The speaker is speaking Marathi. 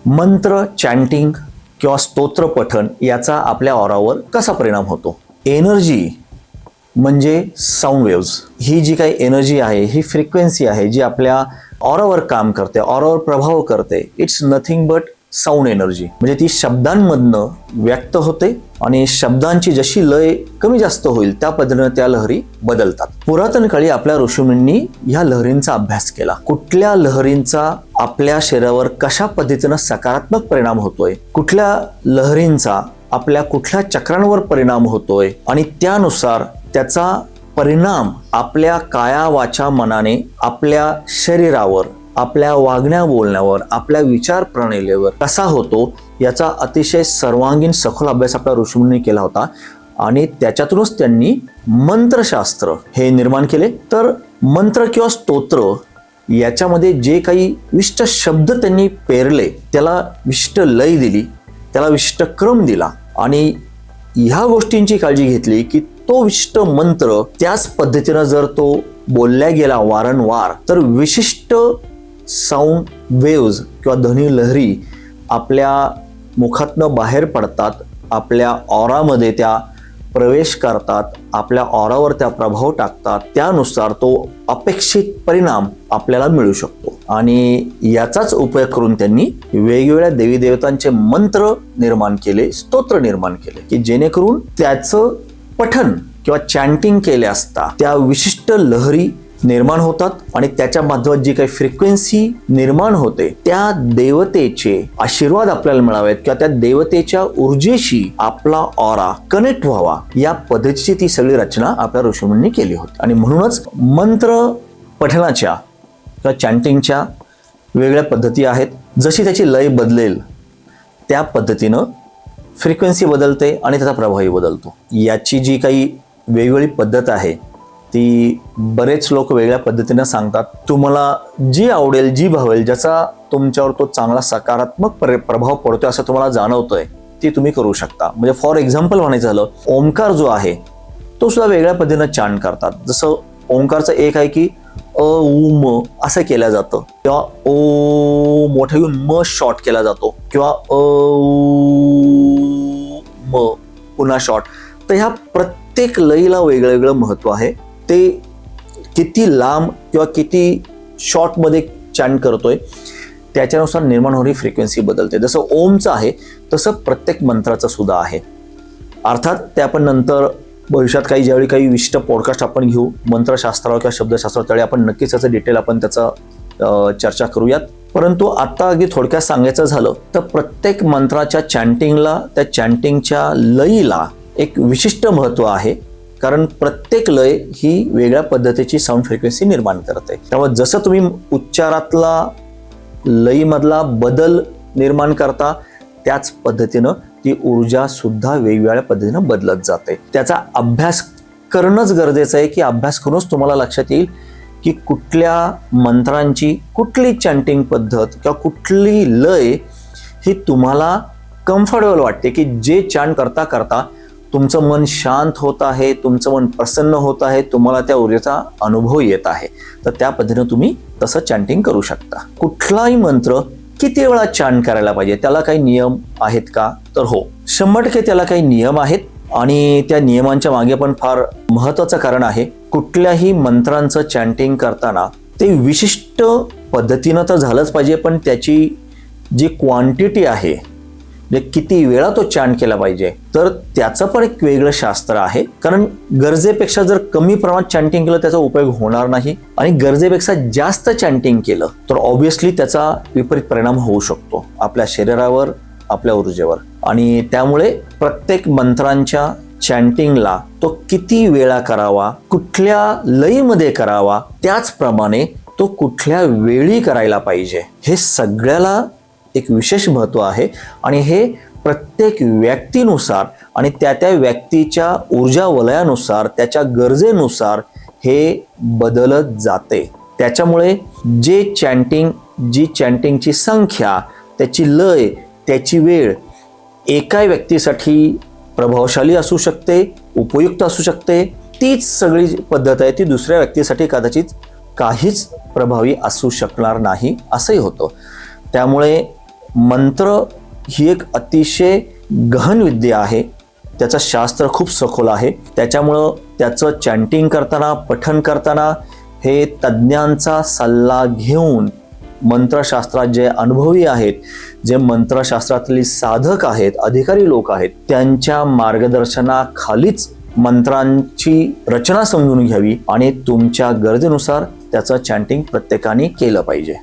मंत्र चॅन्टिंग किंवा स्तोत्र पठण याचा आपल्या ऑरावर कसा परिणाम होतो? एनर्जी म्हणजे साऊंड वेव्स. ही जी काही एनर्जी आहे, ही फ्रिक्वेन्सी आहे जी आपल्या ऑरावर काम करते, ऑरावर प्रभाव करते. It's nothing but sound energy. म्हणजे ती शब्दांमधनं व्यक्त होते आणि शब्दांची जशी लय कमी जास्त होईल त्या पद्धतीने त्या लहरी बदलतात. पुरातन काळी आपल्या ऋषीमुनींनी ह्या लहरींचा अभ्यास केला. कुठल्या लहरींचा आपल्या शरीरावर कशा पद्धतीने सकारात्मक परिणाम होतोय, कुठल्या लहरींचा आपल्या कुठल्या चक्रांवर परिणाम होतोय आणि त्यानुसार त्याचा परिणाम आपल्या काया वाचा मनाने आपल्या शरीरावर, आपल्या वागण्या बोलण्यावर, आपल्या विचार प्रणालीवर कसा होतो याचा अतिशय सर्वांगीण सखोल अभ्यास आपल्या ऋषीमुनींनी केला होता. आणि त्याच्यातूनच त्यांनी मंत्रशास्त्र हे निर्माण केले. तर मंत्र किंवा स्तोत्र याच्यामध्ये जे काही विशिष्ट शब्द त्यांनी पेरले, त्याला विशिष्ट लय दिली, त्याला विशिष्ट क्रम दिला आणि ह्या गोष्टींची काळजी घेतली की तो विशिष्ट मंत्र त्याच पद्धतीनं जर तो बोलल्या गेला वारंवार तर विशिष्ट साऊंड वेव्ज किंवा ध्वनी लहरी आपल्या मुखातनं बाहेर पडतात, आपल्या ऑरामध्ये त्या प्रवेश करतात, आपल्या ऑरावर त्या प्रभाव टाकतात. त्यानुसार तो अपेक्षित परिणाम आपल्याला मिळू शकतो. आणि याचाच उपयोग करून त्यांनी वेगवेगळ्या देवी देवतांचे मंत्र निर्माण केले, स्तोत्र निर्माण केले की जेणेकरून त्याचं पठण किंवा चॅन्टिंग केले असता त्या विशिष्ट लहरी निर्माण होतात आणि त्याच्या माध्यमात जी काही फ्रिक्वेन्सी निर्माण होते त्या देवतेचे आशीर्वाद आपल्याला मिळावेत किंवा त्या देवतेच्या ऊर्जेशी आपला ऑरा कनेक्ट व्हावा, या पद्धतीची ती सगळी रचना आपल्या ऋषीमुनींनी केली होती. आणि म्हणूनच मंत्र पठणाच्या किंवा चॅन्टिंगच्या वेगळ्या पद्धती आहेत. जशी त्याची लय बदलेल त्या पद्धतीनं फ्रिक्वेन्सी बदलते आणि त्याचा प्रभावही बदलतो. याची जी काही वेगवेगळी पद्धत आहे ती बरेच लोक वेगळ्या पद्धतीनं सांगतात. तुम्हाला जी आवडेल, जी भावेल, ज्याचा तुमच्यावर तो चांगला सकारात्मक प्रभाव पडतोय असं तुम्हाला जाणवतोय ती तुम्ही करू शकता. म्हणजे फॉर एक्झाम्पल म्हणायचं झालं, ओंकार जो आहे तो सुद्धा वेगळ्या पद्धतीनं चांट करतात. जसं ओंकारचं एक आहे की अ उ म असं केलं जातं किंवा ओ मोठा घेऊन म शॉर्ट केला जातो किंवा अ म पुन्हा शॉर्ट. तर ह्या प्रत्येक लयीला वेगळं वेगळं महत्व आहे. ते किती लांब किंवा किती शॉर्टमध्ये चॅन्ट करतोय त्याच्यानुसार निर्माण होणारी फ्रिक्वेन्सी बदलते. जसं ओमचं आहे तसं प्रत्येक मंत्राचं सुद्धा आहे. अर्थात ते आपण नंतर भविष्यात ज्यावेळी काही विशिष्ट पॉडकास्ट आपण घेऊ मंत्रशास्त्रावर किंवा शब्दशास्त्रावर, त्यावेळी आपण नक्कीच त्याचं डिटेल आपण त्याचा चर्चा करूयात. परंतु आता अगदी थोडक्यात सांगायचं झालं तर प्रत्येक मंत्राच्या चॅन्टिंगला, त्या चॅन्टिंगच्या लयीला एक विशिष्ट महत्व आहे. कारण प्रत्येक लय ही वेगळ्या पद्धतीची साऊंड फ्रिक्वेन्सी निर्माण करते. त्यामुळे जसं तुम्ही उच्चारातला लयीमधला बदल निर्माण करता त्याच पद्धतीनं ती ऊर्जा सुद्धा वेगवेगळ्या पद्धतीनं बदलत जाते. त्याचा अभ्यास करणंच गरजेचं आहे की अभ्यास करूनच तुम्हाला लक्षात येईल की कुठल्या मंत्रांची कुठली चॅन्टिंग पद्धत किंवा कुठली लय ही तुम्हाला कम्फर्टेबल वाटते, की जे चॅन्ट करता करता तुमचं मन शांत होत आहे, तुमचं मन प्रसन्न होत आहे, तुम्हाला त्या ऊर्जेचा अनुभव येत आहे. तर त्या पद्धतीने तुम्ही तसं चॅन्टिंग करू शकता. कुठलाही मंत्र किती वेळा चॅन्ट करायला पाहिजे त्याला काही नियम आहेत का? तर हो, 100% त्याला काही नियम आहेत. आणि त्या नियमांच्या मागे पण फार महत्वाचं कारण आहे. कुठल्याही मंत्रांचं चॅन्टिंग करताना ते विशिष्ट पद्धतीनं तर झालंच पाहिजे, पण त्याची जी क्वांटिटी आहे, म्हणजे किती वेळा तो चॅन्ट केला पाहिजे, तर त्याचं पण एक वेगळं शास्त्र आहे. कारण गरजेपेक्षा जर कमी प्रमाणात चॅन्टिंग केलं त्याचा उपयोग होणार नाही आणि गरजेपेक्षा जास्त चॅन्टिंग केलं तर ऑब्व्हियसली त्याचा विपरीत परिणाम होऊ शकतो आपल्या शरीरावर, आपल्या ऊर्जेवर. आणि त्यामुळे प्रत्येक मंत्रांच्या चॅन्टिंगला तो किती वेळा करावा, कुठल्या लयीमध्ये करावा, त्याचप्रमाणे तो कुठल्या वेळी करायला पाहिजे, हे सगळ्याला एक विशेष महत्व आहे. आणि हे प्रत्येक व्यक्तीनुसार आणि त्या व्यक्तीच्या ऊर्जा वलयानुसार, त्याच्या गरजेनुसार हे बदलत जाते. त्याच्यामुळे जी चॅन्टिंगची संख्या, त्याची लय, त्याची वेळ एका व्यक्तीसाठी प्रभावशाली असू शकते, उपयुक्त असू शकते. तीच सगळी पद्धत आहे ती दुसऱ्या व्यक्तीसाठी कदाचित काहीच प्रभावी असू शकणार नाही, असंही होतं. त्यामुळे मंत्र ही एक अतिशय गहन विद्या आहे. त्याचं शास्त्र खूप सखोल आहे. त्याच्यामुळं त्याचं चॅन्टिंग करताना, पठण करताना हे तज्ज्ञांचा सल्ला घेऊन, मंत्रशास्त्रात जे अनुभवी आहेत, जे मंत्रशास्त्रातले साधक आहेत, अधिकारी लोक आहेत, त्यांच्या मार्गदर्शनाखालीच मंत्रांची रचना समजून घ्यावी आणि तुमच्या गरजेनुसार त्याचं चॅन्टिंग प्रत्येकाने केलं पाहिजे.